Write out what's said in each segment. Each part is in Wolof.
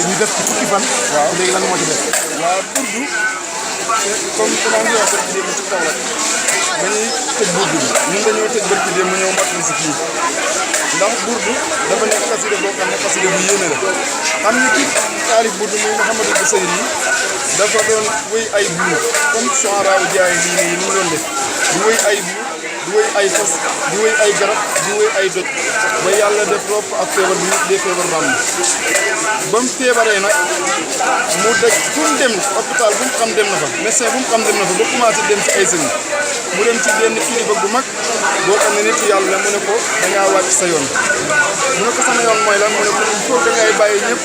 ñu def ci fukki fan. waaw léegi lan moo ci des. waaw burdu comme commande yoo xam ne ci kaw la dañuy tëj burdu bi ñun dañoo tëj barki démb mu ñëw mottali si fii ndax burdu dafa nekk xasida boo xam ne xasida bu yéene la xam nga ci taalif burdu muy Mouhamadou Bousayri dafa doon wéy ay buur comme Sohara jaay lii nii mu doon def di wéy ay buur di wéy ay fas di wéy ay garab di wéy ay doj ba yàlla def ropp ak feebar bi nit dee feebar bam ba mu feebaree nag mu daj fu mu dem hôpital bu mu xam dem na fa médecin bu mu xam dem na fa ba commencé dem ci ay sëriñ mu dem ci benn kilifa bu mag boo xam ne nit yàlla mu ne ko dangaa wàcc sa yoon mu ne ko sama yoon mooy lan mu ne ko il faut que ngay bàyyi ñëpp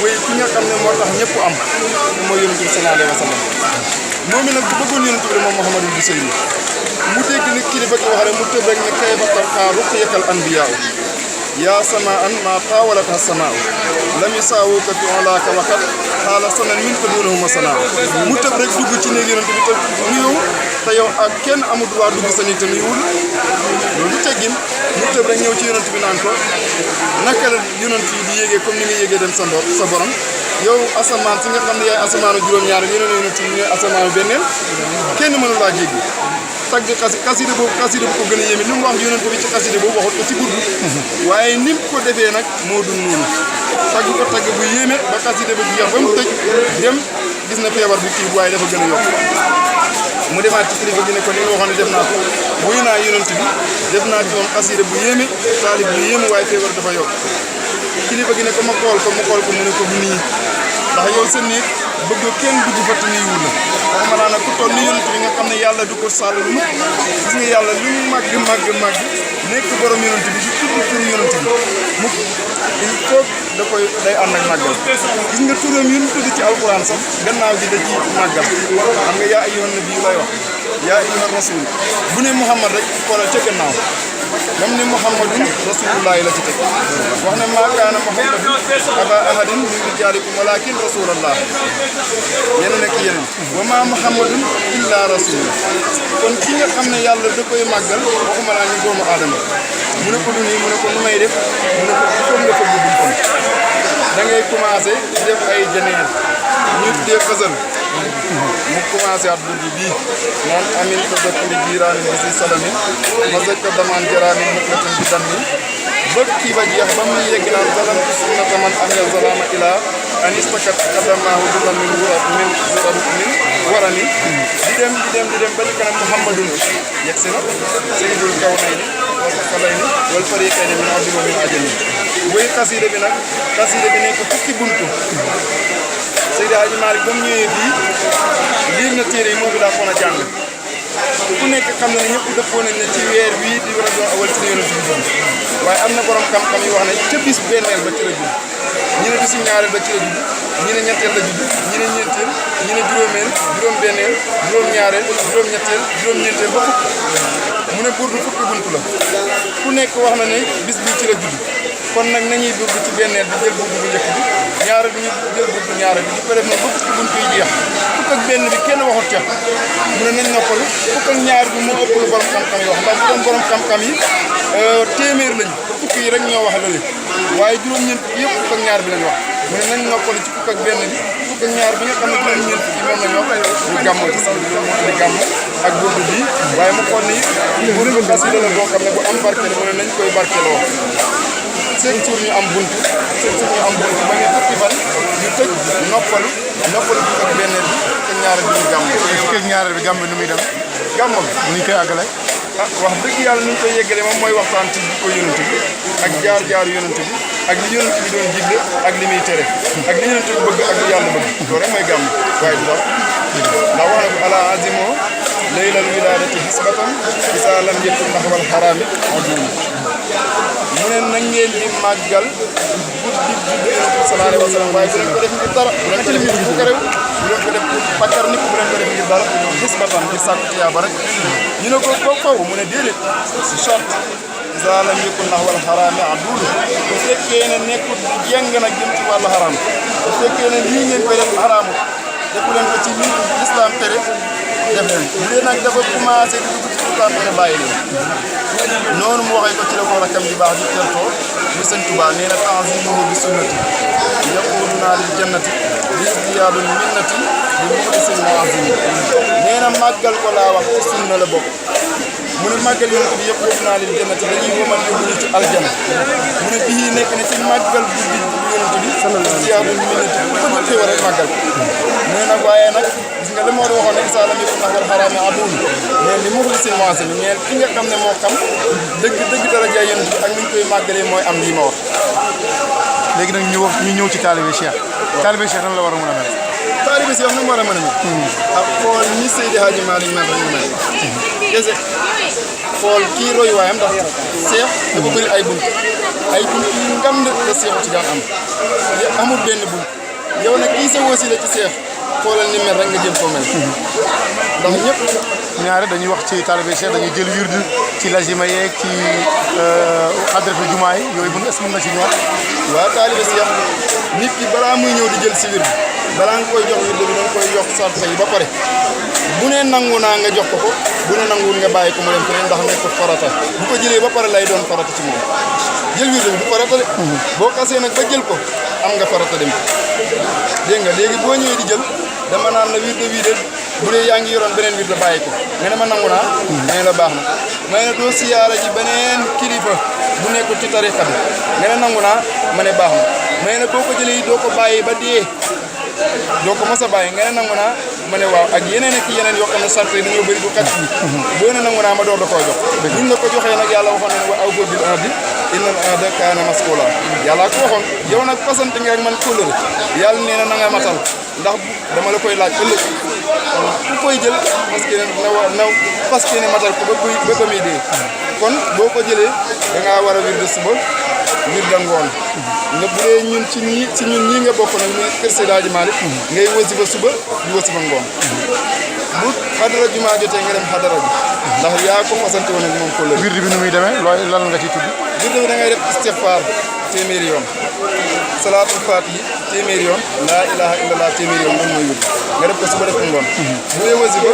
muy ki nga xam ne moo tax ñëpp am te mooy yonent bi sallallahu alayhi wa sallam moom mi nag bu bëggoon yonent bi moom Mouhamadou Bousayri mu dégg ni kilifa gi wax rek mu tëb rek ne kayfa tarqaa ruqyakal anbiyaa yaa samaan maa taawalatha samaa lam yusaawuka fi olaaka waxat xaala sanan min ko duunahuma sanaa mu tëb rek dugg ci néeg yonent bi te nuyoo te yow ak kenn amul droit dugg sa néeg te nuyuwul loolu teggin mu tëb rek ñëw ci yonent bi naan ko naka la yonent yi di yéegee comme ni nga yéegee dem sa borom yow asamaan si nga xam ne yaay asamaanu juróom-ñaar ñu ne la yonent yi ñooy asamaanu benneel kenn mënu laa jéggi tagg xasida boobu xasida bu ko gën a yéeme li mu wax yonent bi ci xasida boobu waxut ko ci burdu waaye ni mu ko defee nag moo dul noonu tagg ko tagg bu yéeme ba xasida bu jeex ba mu tëj dem gis na feebar bi kii waaye dafa gën a yokk mu demaat ci kilifa gi ne ko li nga waxoon ne def naa ko wuy naa yonent bi def naa ci moom xasida bu yéeme taalib bu yéeme waaye feebar dafa yokk kilifa gi ne ko ma xool ko mu xool ko mu ne ko bu nii ndax yow sa néeg bëgg kenn dugg fa te nuyuwul la waxuma naa nag ku toll ni yonent bi nga xam ne yàlla du ko sàll mukk gis nga yàlla lu mu màgg nekk borom yonent bi di tudd turu yonent bi mukk il faut da koy day ànd ak màggal gis nga turam yu ñu tudd ci alquran sax gannaaw gi da ci màggal xam nga yaa ayyuhan nabi lay wax yaa ayyuhan rasul bu ne Muhammad rek xoolal ca gannaaw même ni Muhammadun rasulullahi la ci teg wax ne maa kaana Muhammadun aba ahadin min rijaalikum walakin rasulallah yeneen ak yeneen wa maa Muhammadun illa rasul kon ki nga xam ne yàlla da koy màggal waxuma naa ñu doomu aadama mu ne ko du nii mu ne ko nu may def mu ne ko il faut nga ko guddul kon da ngay commencé def ay jeneer ñu dee xësal mu commencé at burdu bii naan amin tadakuri jiiraani bi si salamin ma sekk damaan jaraani muklatin bi dammi ba kii ba jeex ba muy yegg naan zalamtu sunnata man ahya zalama ila an istakat qadamaahu duran min warani di dem ba ci kanam Muhammadun yegg si na sayyidul kawnayni wa saqalayni wal fariqayni min abdin wa min ajami buy xasida bi nag xasida bi nekk fukki buntu Seydi Hadji Malick ba mu ñëwee fii liir na téere yi moo fi daa xoon a jàng ku nekk xam na ne ñëpp dëppoo nañ ne ci weer wii di war a doon awal ci la yonent bi judd waaye am na borom xam-xam yi wax ne ca bis benneel ba ci la judd ñi ne bisu ñaareel ba ci la judd ñi ne ñetteel la judd ñi ne ñeenteel ñi ne juróomeel juróom-benneel juróom-ñaareel juróom-ñetteel juróom-ñeenteel ba fukk mu ne burdu fukki buntu la ku nekk wax na ne bis bii ci la judd kon nag nañuy burdu ci benneel bi jël burdu bu njëkk bi ñaareel bi ñu jël burdu ñaareel bi di ko def nag ba fukki buntu yi jeex fukk ak benn bi kenn waxut ca mu ne nañ noppalu fukk ak ñaar bi moo ëpp lu borom xam-xam yi wax ndax bu doon borom xam-xam yi téeméer lañu fukk yi rek ñoo wax la lépp waaye juróom-ñeent yëpp fukk ak ñaar bi lañ wax mu ne nañ noppalu ci fukk ak benn bi fukk ak ñaar bi nga xam ne juróom-ñeent yi moom lañ wax ñu gàmmoo ci sax loolu moo indi gàmm ak burdu bi waaye mu xool ni burdu xasida la boo xam ne bu am barke la mu ne nañ koy barkeloo seen suur ñu am buntu ba ñu fukki fan ñu tëj noppalu fukk ak benn bi fukk ak ñaareel bi ñu gàmm fukk ak ñaareel bi gàmm bi nu muy dem gàmm bi nu ñu koy àggale wax dëgg yàlla ni ñu koy yeggale moom mooy waxtaan ci ko yonent bi ak jaar yonent bi ak li yonent bi doon digle ak li muy tere ak li yonent bi bëgg ak li yàlla bëgg loolu rek mooy gàmm waaye du dara ndax wax na ko ala azimo laylal wiladati hisbatan isa lam yëkku ndaxwal xaraami mu ne na ngeen di màggal guddi juddu yonent bi sallallahu alayhi wa sallam waaye bu leen ko def ngir dara bu leen ko def ngir fukk réew bu leen ko def pakkar nit bu leen ko def ngir dara gis ba tan ngir sàkku tiyaaba rek ñu ne ko faw mu ne déedéet si charte isa lam yakun nahwal xaraami adul bu fekkee ne nekkul jeng nag jëm ci wàllu xaraam bu fekkee ne lii ngeen koy def xaraamu defu leen ko ci lii islam tere def leen bu dee nag dafa commencé di dugg ci islam tere bàyyi leen noonu mu waxee ko ci la ko rakam di baax di tertoo di sëñ Tuubaa nee na ta'zimuhu bi sunnati yaquluna lil jannati bi istiyaadul minnati bi muxlisin mu'azzim nee na màggal ko laa wax ci sunna la bokk mu ne màggal yonent bi yaquluna lil jannati dañuy womal yóbbu ñu ci aljana mu ne bii nekk na ci màggal guddi yonent bi istiyaadul minnati bu ko bëggee war rek màggal mu ne nag waaye nag gis nga li moo waxoon ne isa lam yakun nahwal xaraami adul mais li muxlisin mu'azzim ñeel ki nga xam ne moo xam dëgg daraja yonent bi ak ni ñu koy màggalee mooy am lii ma wax. léegi nag ñu ñëw ci taalibe Cheikh. taalibe Cheikh nan la war a mën a mel. taalibe Cheikh nu mu war a mën a mel. ak xool ni Seydi Hadji Malick mel rek mel. kese xool kii roy waayam ndax Cheikh dafa bëri ay bunt yu ngand la Cheikh ci daan am amul benn bunt yow nag kii sa wasila ci Cheikh xoolal ni mel rek nga jëm koo mel. ndax ñëpp ñaare dañuy wax ci taalibe Cheikh dañuy jël wird ci lazima yeeg ci adratu jumaa yi yooyu est-ce que mën na ci ñëwaat. waaw taalibe Cheikh nit ki balaa muy ñëw di jël si wird balaa nga koy jox wird bi da nga koy jox sart yi ba pare bu ne nangu naa nga jox ko bu ne nanguwul nga bàyyi ko mu dem feneen ndax nekk farata bu ko jëlee ba pare lay doon farata ci moom jël wird bi du farata de. boo xasee nag ba jël ko am nga farata dem dégg nga léegi boo ñëwee di jël dama naan la wird bii de bu dee yaa ngi yoroon beneen wird bàyyi ko nga ne ma nangu naa nee la baax na may ne doo siyaara ji beneen kilifa bu nekkul ci tariqa bi nga ne nangu naa ma ne baax na may ne boo ko jëlee doo ko bàyyi ba dee doo ko mos a bàyyi nga ne nangu naa ma ne waaw ak yeneen ak yeneen yoo xam ne sart yi dañoo bëri du kat yi boo ne nangu naa ma door da koo jox buñ la ko joxee nag yàlla waxoon na ne wa awfu bil ahdi innal ahda kaana mas'uula yàlla ko waxoon yow nag fasante nga ak man kóllëre yàlla nee na nga matal ndax dama la koy laaj ëllëg ku koy jël parce que ne matal ko ba ko muy dee kon boo ko jëlee da ngaa war a wirde suba wirde ngoon nga bu dee ñun ci ñun ñii nga bokk nag muy kër Seydi Hadji Malick ngay wasifa suba di wasifa ngoon bu xadara jumaa jotee nga dem xadara ji ndax yaa ko fasante woon ak moom ko la wird bi nu muy demee looy lan nga ciy tudd. wird bi da ngay def istighfar téeméeri yoon salaatul faatihi téeméeri yoon laa ilaha illallah téeméeri yoon loolu mooy wird nga def ko suba def ko ngoon bu dee wasifa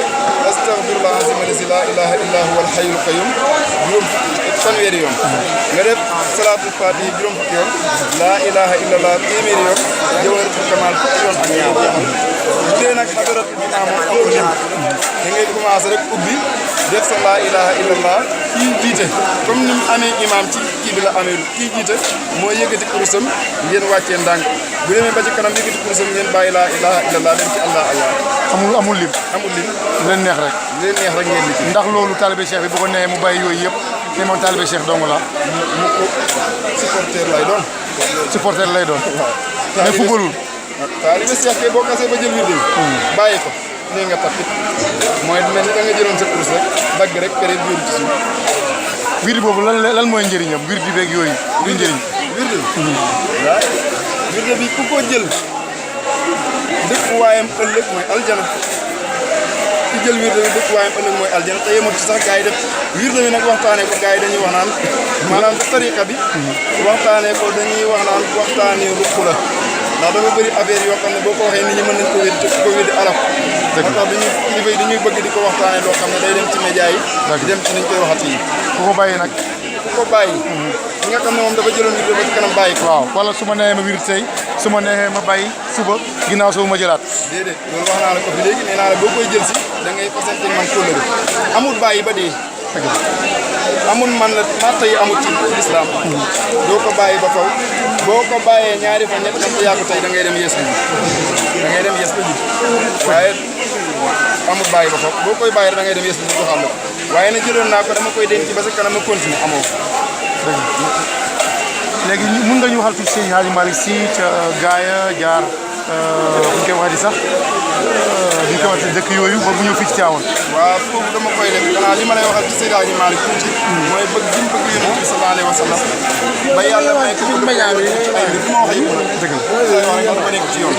astaghfirullah azim allazi laa ilaha illa huwa al hayyul qayyum juróom fanweeri yoon nga def salaatul faatihi juróom fukki yoon laa ilaha illallah téeméeri yoon jawharatul kamal fukki yoon ak ñaar bu dee nag xadarat bi amoon amul lim da ngay commencé rek ubbi def sa laa ilaha illallah kii jiite comme ni mu amee imam ci kii bi la amee kii jiite moo yëkkati kurusam ngeen wàccee ndànk bu demee ba ci kanam yëkkati kurusam ngeen bàyyi laa ilaha illallah dem ci allah amul lim. lu leen neex rek. ngeen di ci. ndax loolu taalibe Cheikh bi bu ko neexee mu bàyyi yooyu yëpp ne moom taalibe Cheikh dong la. mu ko supporter lay doon. supporter lay doon. waaw mais footballul. taalibe Cheikh kay boo kasee ba jël wird bi bàyyi ko nee nga tapit mooy mel ni da nga jëloon sa course rek dagg rek période biir ci suuf. wird boobu lan mooy njëriñam wird bi beeg yooyu luy njëriñ. wird bi waaw wird bi ku ko jël dëkkuwaayam ëllëg mooy aljana ki jël wird bi dëkkuwaayam ëllëg mooy aljana te yemut ci sax gars yi def wird bi nag waxtaanee ko gars yi dañuy wax naan maanaam tariqa bi waxtaanee ko dañuy wax naan waxtaanee ruq la ndax dafa bëri affaire yoo xam ne boo ko waxee nit ñi mën nañ ko wér te ko wér di arab moo tax kilifa yi dañuy bëgg di ko waxtaanee loo xam ne day dem ci média yi di dem ci niñ koy waxati yi ku ko bàyyi nag. ku ko bàyyi ki nga xam ne moom dafa jëloon wird ba ci kanam bàyyi ko waaw wala su ma neexee ma wird tey su ma neexee ma bàyyi suba ginnaaw suba ma jëlaat. déedéet loolu wax naa la ko fi léegi nee naa la boo koy jël si da ngay fasante man kóllëre amul bàyyi ba dee amul man la matta yi amul ci lislaam doo ko bàyyi ba faw boo ko bàyyee ñaari fan ñett fan yaa ko tey da ngay dem yees ba ji waaye amul bàyyi ba faw boo koy bàyyi da ngay dem yees ba ji joxal la waaye na jëloon naa ko dama koy denc ba sa kanam ma continuer amoo léegi mun nga ñu waxal tuuti Seydi Hadji Malick Sy ca gaaya jaar bu ñu koy waxee sax bi ñu koy waxee dëkk yooyu ba bu ñëw fii ci Tivaouane. waaw foofu dama koy def xanaa li ma lay waxal ci Seydi Hadji Malick tuuti. mooy bëgg gi mu bëgg Yonent bi sallallahu alayhi wa sallam. ba yàlla may ko bu ay mbir bi ma wax yëpp nag. dëgg la loolu wax rek dafa nekk ci yoon.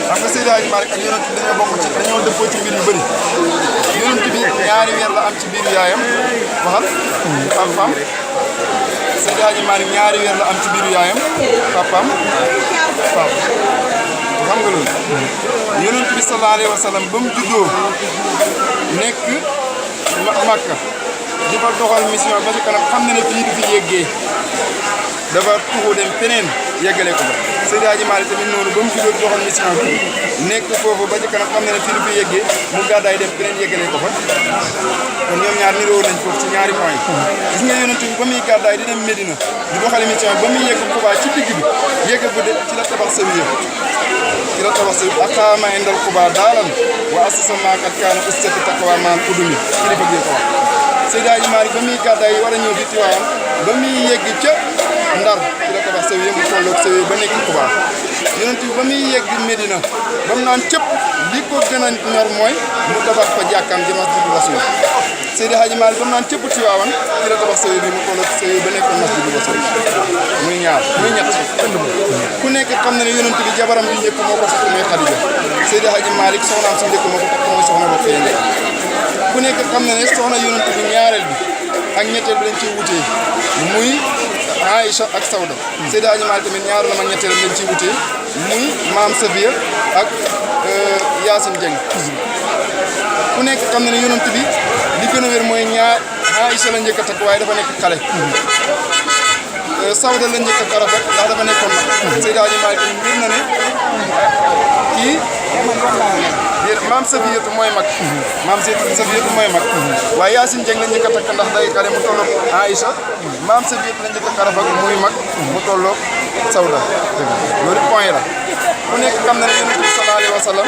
xam nga Seydi Hadji Malick ak Yonent bi dañoo bokk ci dañoo dëppoo ci mbir yu bëri. Yonent bi ñaari weer la am ci biiru yaayam waxal. fam Seydi Hadji Malick ñaari weer la am ci biiru yaayam papaam xam nga loolu. Yonent bi sallallahu alayhi wa sallam ba mu juddoo nekk Makka di fa doxal mission ba ci kanam xam na ne fii du fi yeggee dafa tuxu dem feneen yeggale ko ba. Seydi Hadji Malick tamit noonu ba mu juddoo di doxal mission bi nekk foofu ba ci kanam xam na ne fii du fi yeggee mu gàddaay dem feneen yeggale ko fa. kon ñoom ñaar niroo nañ foofu ci ñaari point yi. gis nga Yonent bi ba muy gàddaay di dem Medina di doxal mission ba muy yegg Quba ci digg bi yegg bu de ci la tabax sawiya ci la tabax sawiya aqaama indal Quba daalan wa assasa maa qad kaana ustati taqwa maal udumi kilifa gi ko wax. Seydi Hadji Malick ba muy gàddaay war a ñëw fi Tiwaawan ba muy yegg ca Ndar ci la tabax sawiya mu tolloog sawiya ba nekk Quba. Yonent bi ba muy yegg Medina ba mu naan cëpp li ko gën a ñor mooy mu tabax fa jàkkaam ji Masjidu Rasul. Seydi Hadji Malick ba mu naan cëpp Tiwaawan ci la tabax sawiya bi mu tolloog sawiya ba nekkoon Masjidu Rasul. muy ñaar muy ñett ku nekk xam na ne Yonent bi jabaram bi njëkk moo ko takk mooy Xadija. Seydi Hadji Malick soxnaam si njëkk moo ko takk mooy soxna Rokhaya Ndiaye. ku nekk xam na ne soxna Yonent bi ñaareel bi ak ñetteel bi dañ ciy wutee muy Aïcha ak Sawda. Seydi Hadji Malick tamit ñaareelam ak ñetteelam dañ ciy wutee muy Maam Safiya ak Yacine Dieng. ku nekk xam na ne Yonent bi li gën a wér mooy Aïcha la njëkk a takk waaye dafa nekk xale. Sawda la njëkk a karafat ndax dafa nekkoon mag. Seydi Hadji Malick mbir na ne kii Maam Safiyatu mooy mag. Maam Safiyatu mooy mag. waaye Yacine Dieng la njëkk a takk ndax day xale mu tolloog Aïcha. Maam Safiyatu la njëkk a karafat muy mag mu tolloog Sawda. loolu point la ku nekk xam na ne Yonent bi sallallahu alayhi wa sallam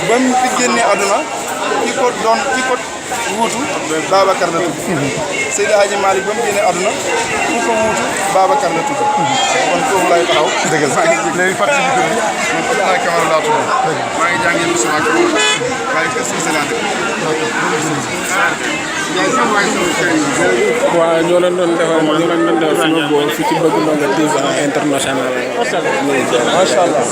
ba mu fi génnee àdduna ki ko wuutu Babacar la tudd. Seydi Hadji Malick ba mu génnee àdduna ku ko wuutu Babacar la tudd. kon foofu lay taxaw. dëgg la léegi fàttali bi tur bi. man Abdoulaye Camara laa tudd. maa ngi jàngee bu sama kër waaye kër Cissé laa dëkk. waaw ñoo leen doon defal suñu bool fi ci Bëgg Ndongo TV international. macha allah.